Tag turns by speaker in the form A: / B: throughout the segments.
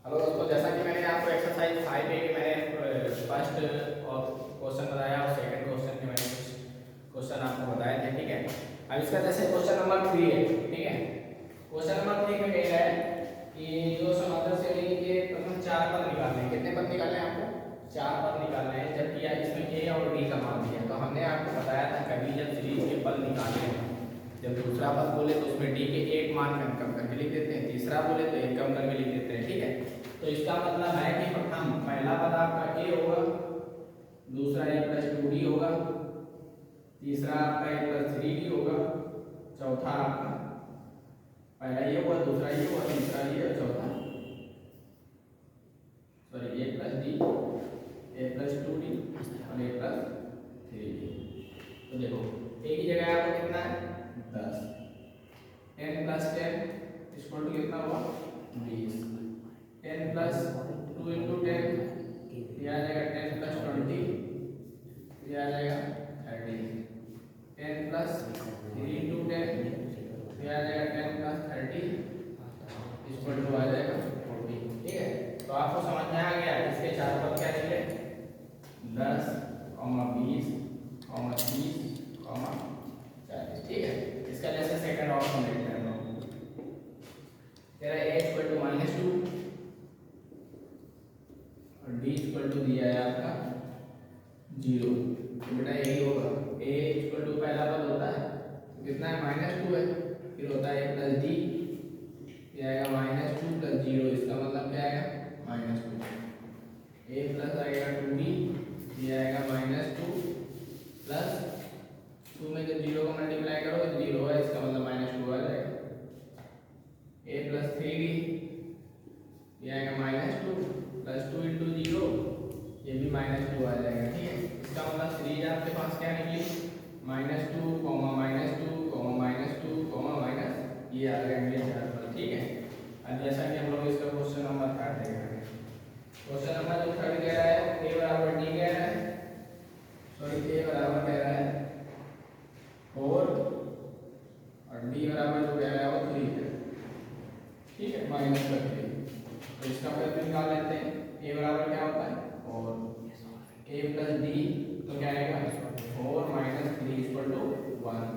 A: Hello दोस्तों, जैसा कि मैंने आपको एक्सरसाइज 5A के मैंने फर्स्ट और क्वेश्चन बताया और सेकंड क्वेश्चन के मैंने कुछ क्वेश्चन आपको बताए थे। ठीक है, अब इसका जैसे क्वेश्चन नंबर 3 है। ठीक है, क्वेश्चन नंबर 3 में कह रहा है कि जो समांतर श्रेणी के प्रथम 4 पद निकालने हैं। कितने पद निकालने हैं आपको? 4 पद निकालने हैं, जबकि यार इसमें ए और बी का मान दिया है। तो हमने आपको बताया था कभी जब सीरीज के पद निकालने हैं, जब दूसरा पद बोले तो उसमें डी के एक मान कम करके लिख देते हैं, तीसरा बोले तो एक कम करके लिख देते हैं। ठीक है, तो इसका मतलब है कि प्रथम पहला पद आपका ए होगा, दूसरा ए प्लस 2d होगा, तीसरा आपका ए प्लस 3d होगा, चौथा आपका पहला ये हुआ, दूसरा ये हुआ, तीसरा ये और चौथा सॉरी ए प्लस डी, ए प्लस 2d और ए प्लस 3d। तो देखो ए की जगह आपको कितना है 10, 10 प्लस 10 इक्वल टू कितना हुआ 20, 10 प्लस 2 इंटू 10 ये आ जाएगा 10 प्लस 20 ये आ जाएगा 30, 10 प्लस 3 इंटू 10 ये आ जाएगा 10 प्लस 30 इक्वल टू आ जाएगा 40। ठीक है, तो आपको समझ में आ गया इसके चार पद क्या निकले 10, 20, 30, 40। ठीक है, इसका जैसे सेकंड ऑप्शन देखते हैं हम लोग। तेरा a इक्वल टू -2 और d इक्वल टू दिया है आपका 0। तो बेटा यही होगा, a इक्वल टू पहला पद होता है तो कितना है -2 है, फिर होता है a प्लस d, ये आएगा -2 प्लस 0, इसका मतलब क्या आएगा -2, a प्लस आएगा 2d, ये आएगा -2 प्लस 2 में जब 0 को मल्टीप्लाई करोगे तो 0 है, इसका मतलब -2 आ जाएगा, a प्लस 3d ये आएगा -2 प्लस 2 इंटू 0 ये भी -2 आ जाएगा। ठीक है, इसका मतलब सीरीज आपके पास क्या निकली -2, -2, -2, ये आ गया मेरे चार पर। ठीक है, अब जैसा कि हम लोग इसका क्वेश्चन नंबर 3 देख रहे हैं, क्वेश्चन नंबर जो 3 कह रहा है a बराबर d कह रहा है, सॉरी a बराबर कह रहा है 4 और d बराबर जो कह रहा है वो 3 है। ठीक है, माइनस कर दिए, तो इसका वैल्यू निकाल लेते हैं। a बराबर क्या होता है और a प्लस d, तो क्या आएगा 4 minus 3 equal to 1,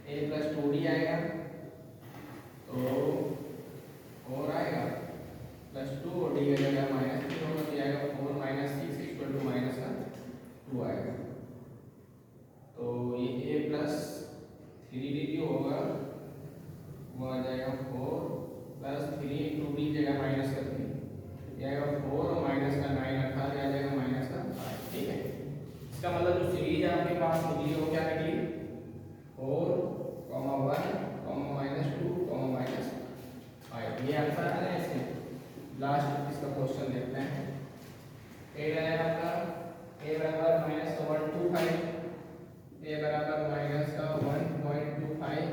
A: a plus 2d आएगा तो 4 आएगा प्लस 2 और d का जगह -3 होगा तो आएगा 4 माइनस 6 इक्वल टू -2 आएगा। तो ये a प्लस 3d जो होगा वो आ जाएगा 4 प्लस 3 इंटू डी जगह माइनस कर दी, ये आएगा 4 और माइनस का 9 रखा आ जाएगा -5। ठीक है, इसका मतलब जो सीरीज आपके पास निकली वो क्या निकली 4, 1, -2, -5। ये आंसर आ रहा है इसमें। लास्ट इसका क्वेश्चन देखते हैं। ए है आपका a बराबर -125, a बराबर -1.25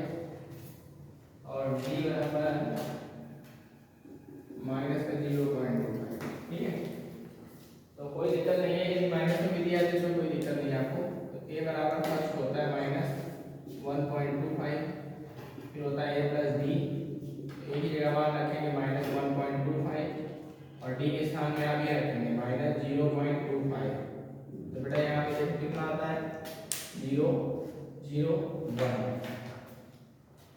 A: और d बराबर -0.25। ठीक है, तो कोई दिक्कत नहीं है, यदि माइनस में भी दिया तो इसमें कोई दिक्कत नहीं है आपको। तो a बराबर फर्स्ट होता है -1.25, फिर होता है a प्लस d, a की जगह मान रखेंगे -1.25 और d के स्थान में आप ये रखेंगे -0.25। तो बेटा यहाँ पे देखो कितना आता है 0, 0, 1,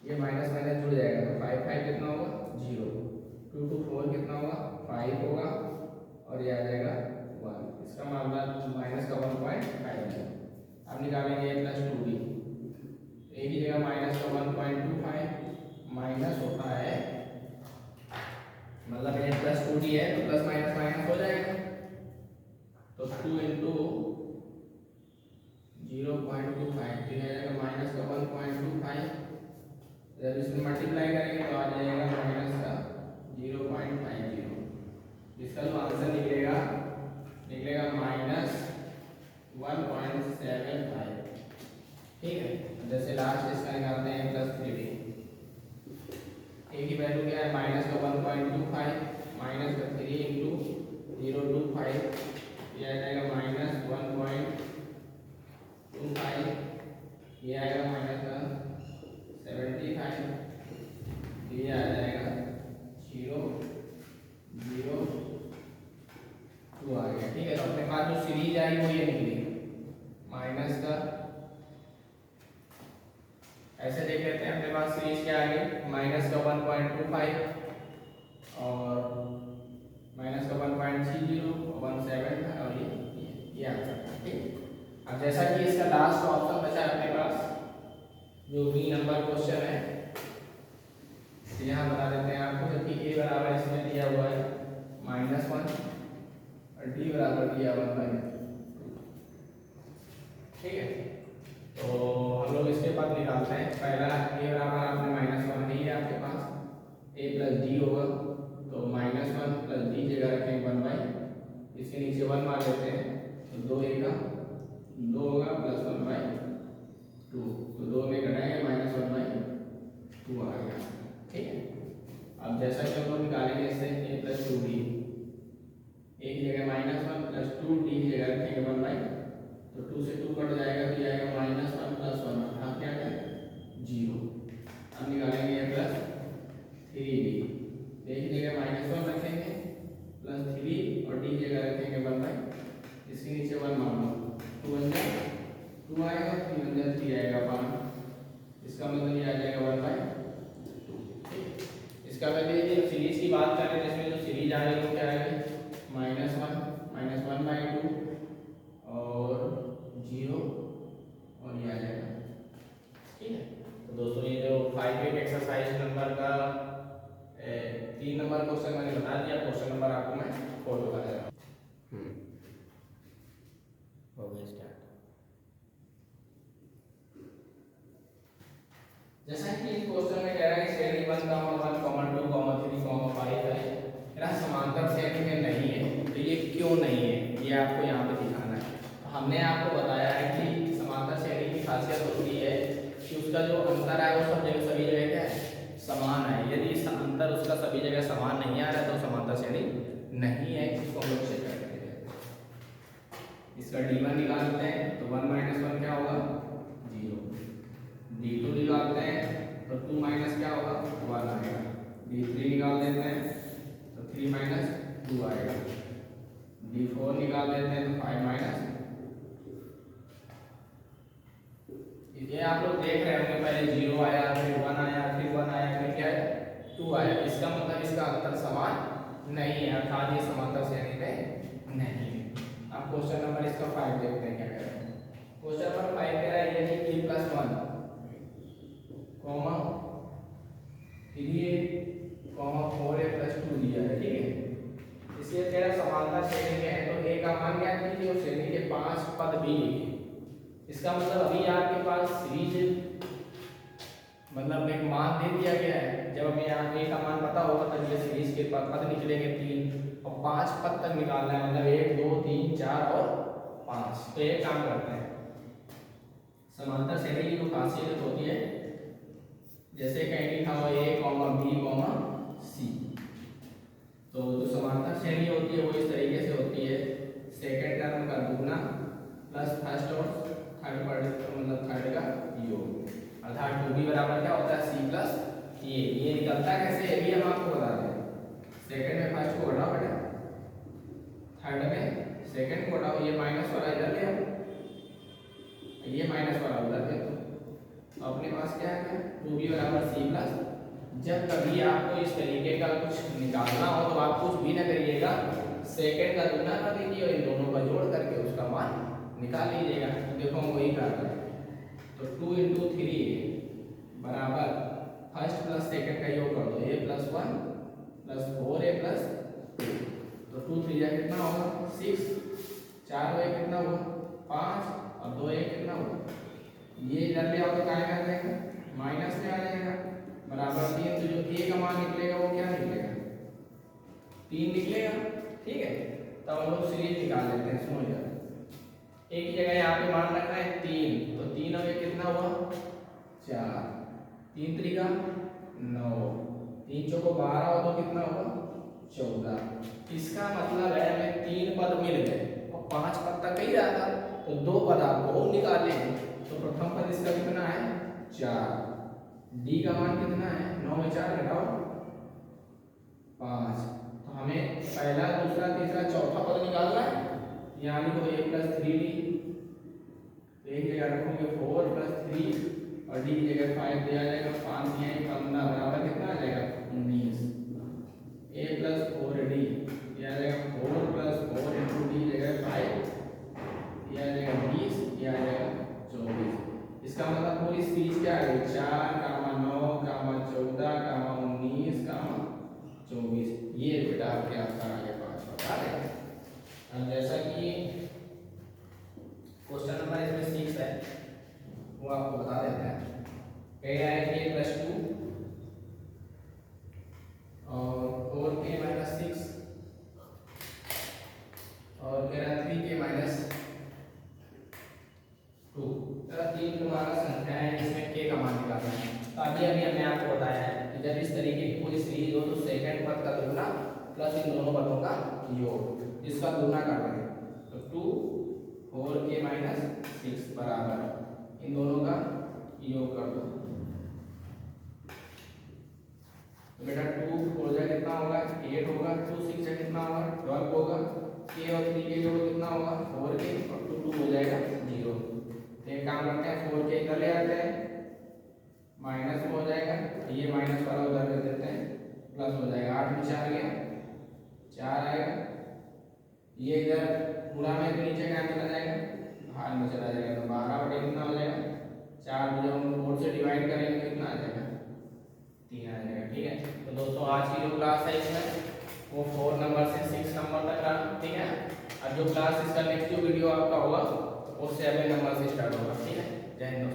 A: ये माइनस माइनस जुड़ जाएगा तो 5, 5 कितना होगा 0, 2 2 4 कितना होगा 5 होगा और ये आ जाएगा 1, इसका मतलब माइनस का 1.5 है। अब निकालेंगे a प्लस 2d, a की जगह माइनस का 1.25 माइनस होता है मतलब a प्लस 2d है तो प्लस माइनस माइनस हो जाएगा, तो 2 इंटू 0.25 तो ये आएगा माइनस का 1.25, जब इसमें मल्टीप्लाई करेंगे तो आ जाएगा माइनस का 0.50, इसका जो आंसर निकलेगा -1.75। ठीक है, जैसे लास्ट इसका निकालते हैं प्लस 3d, a की वैल्यू क्या है माइनस का 1.25 माइनस का 3 इंटू 0.25 ये आ जाएगा -1.25, ये आएगा माइनस का 75, ये आ जाएगा 0, 0, 2 आ गया। ठीक है, तो अपने पास जो सीरीज आई वो ये निकली माइनस का, ऐसे देख लेते हैं अपने पास सीरीज क्या आ गई माइनस का 1.25 और माइनस का 1.30 और 17 था और ये आंसर था। ठीक, अब जैसा कि इसका लास्ट ऑप्शन बचा अपने पास जो बी नंबर क्वेश्चन है, तो यहाँ बता देते हैं आपको, जबकि ए बराबर इसमें दिया हुआ है -1 और डी बराबर दिया हुआ है 2। ठीक है, तो हम लोग इसके बाद निकालते हैं। पहला ए बराबर आपने -1 नहीं है आपके पास, a प्लस डी होगा, तो -1 प्लस डी जगह रखेंगे 1/, इसके नीचे 1 मार लेते हैं, तो 2 होगा प्लस 1/2, तो 2 में घटाएंगे -1/2 आ गया। ठीक है, अब जैसा कि हम लोग निकालेंगे इससे a प्लस 2d, a की जगह -1 प्लस 2d की जगह रखेंगे 1/, तो 2 से 2 कट जाएगा तो आएगा -1 प्लस 1, यहाँ क्या है 0। अब निकालेंगे a प्लस 3d, a की जगह -1 रखेंगे प्लस 3 और d की जगह रखेंगे 1/, इसके नीचे 1 मान लो, 2 1 जा 2 आएगा, 3 1 जा 3 आएगा 5, इसका मतलब ये आ जाएगा 1/2। इसका मतलब ये जब सीरीज की बात कर रहे हैं, जिसमें जो सीरीज आ रही है वो क्या आएगी -1/2 और 0 और ये आ जाएगा। ठीक है, तो दोस्तों ये जो 5 एक्सरसाइज नंबर का 3 नंबर क्वेश्चन मैंने बता दिया, क्वेश्चन नंबर आपको मैं फोटो कर दे रहा हूँ। हो गया स्टार्ट। जैसा कि इस क्वेश्चन में कह रहा है कि श्रेणी 1, 1, 2, 3, 5 है, मेरा समांतर श्रेणी में नहीं है, तो ये क्यों नहीं है ये आपको यहाँ पे दिखाना है। तो हमने आपको बताया है कि समांतर श्रेणी की खासियत होती है कि उसका जो अंतर है वो सब जगह सभी जगह क्या है समान है। यदि अंतर उसका सभी जगह समान नहीं आ रहा है तो समांतर श्रेणी नहीं है, इसको हम लोग चेक करते हैं। इसका d1 निकालते हैं तो 1 - 1 क्या होगा 0, d2 निकालते हैं तो 2 माइनस क्या होगा 1 आएगा, d3 निकाल देते हैं तो 3 - 2 आएगा, d4 निकाल देते हैं तो 5 ये आप लोग देख रहे होंगे पहले 0 आया, फिर 1 आया, फिर 1 आया, फिर क्या है 2 आया। इसका मतलब इसका अंतर समान नहीं है, अर्थात ये समांतर श्रेणी में नहीं है। अब क्वेश्चन नंबर इसका 5 देखते हैं क्या कह रहा है। क्वेश्चन नंबर 5 कह रहा है यदि a + 1, 3a, 4a + 2 दिया है। ठीक है, इसलिए तेरा समांतर श्रेणी में है, तो a का मान क्या कीजिए और श्रेणी के 5 पद भी लिखिए। इसका मतलब अभी आपके पास सीरीज मतलब एक मान दे दिया गया है, जब हमें यहाँ a का मान पता होगा तब ये सीरीज के पद निकलेंगे 3 और 5 पद तक निकालना है, मतलब 1 2 3 4 और 5। तो एक काम करते हैं, समांतर श्रेणी की जो खासियत होती है, जैसे कहीं लिखा हुआ a, b, c, तो जो समांतर श्रेणी होती है वो इस तरीके से होती है, सेकंड टर्म का दुगना प्लस फर्स्ट और थर्ड मतलब थर्ड का योग, अर्थात 2b बराबर क्या होता है c प्लस a। ये निकलता कैसे है भी हम आपको बता दें। सेकंड में फर्स्ट को घटाओ बेटा, थर्ड में सेकंड को घटाओ, ये माइनस वाला इधर ले आओ, ये माइनस वाला उधर ले आओ, तो अपने पास क्या है 2b बराबर c प्लस। जब कभी आपको इस तरीके का कुछ निकालना हो तो आप कुछ भी ना करिएगा, सेकंड का दुगना कर दीजिए और इन दोनों का जोड़ करके उसका मान निकाल लीजिएगा। तो देखो हम वही कर रहे हैं, तो 2 × 3 बराबर फर्स्ट प्लस सेकंड का योग कर दो, a + 1 + 4a + 2, तो 2 3 कितना होगा 6, 4 2 कितना हुआ 5 और 2 1 कितना हुआ, ये इधर ले आओ तो क्या कर देंगे माइनस में आ जाएगा, बराबर 3। तो जो a का मान निकलेगा वो क्या निकलेगा 3 निकलेगा। ठीक है, तब हम लोग सीरीज निकाल लेते हैं। सुनो यार, एक ही जगह यहाँ पे मान रखना है 3, तो 3 और 1 कितना हुआ 4, 3 3 का 9, 3 चौको 12 हो तो कितना हुआ 14। इसका मतलब है हमें 3 पद मिल गए और 5 पद तक ही रहा था, तो 2 पद आपको और निकालने हैं। तो प्रथम पद इसका कितना है 4, डी का मान कितना है 9 में 4 घटाओ 5, तो हमें पहला दूसरा तीसरा चौथा पद निकालना है, यानी तो a प्लस 3d, एक जगह रखोगे 4 प्लस 3 और d की जगह 5 दिया जाएगा, 5 या 15 बराबर कितना आ जाएगा 19। a प्लस 4d दिया जाएगा 4 प्लस 4 इंटू डी जगह 5 दिया जाएगा 20, दिया जाएगा 24। इसका मतलब पूरी सीरीज क्या है 4, 9, 14, 19, 24। ये बेटा आपके आंसर आ गया 5 बता रहे। अब जैसा कि क्वेश्चन नंबर इसमें 6 है वो आपको बता देते हैं। कह रहा है k प्लस 2 और 4k माइनस 6 और कह रहा है 3k माइनस 2। तीन तुम्हारा संख्या है जिसमें k का मान निकालना है। तो अभी हमने आपको बताया है कि जब इस तरीके की पूरी सीरीज हो तो सेकंड पद का दुगना प्लस इन दोनों पदों का योग, इसका गुना करना है। तो 2 4k माइनस 6 बराबर इन दोनों का योग कर दो। तो बेटा 2 4 जा कितना होगा 8 होगा, 2 6 जा कितना होगा 12 होगा, k और 3 के जोड़ कितना होगा 4k और 2 2 हो जाएगा 0। तो एक काम करते हैं 4k इधर ले आते हैं, माइनस हो जाएगा, ये माइनस वाला उधर कर देते हैं, प्लस हो जाएगा। 8 में 4 गया 4 आएगा, ये इधर पूरा में तो नीचे क्या चला जाएगा बाहर में चला जाएगा। तो 12 बटे कितना हो जाएगा 4, जब हम 4 से डिवाइड करेंगे तो कितना आ जाएगा 3 आ जाएगा। ठीक है, तो दोस्तों आज की जो क्लास है इसमें वो 4 नंबर से 6 नंबर तक रहा। ठीक है, और जो क्लास इसका नेक्स्ट जो वीडियो आपका होगा वो 7 नंबर से स्टार्ट होगा। ठीक है, जय हिंद।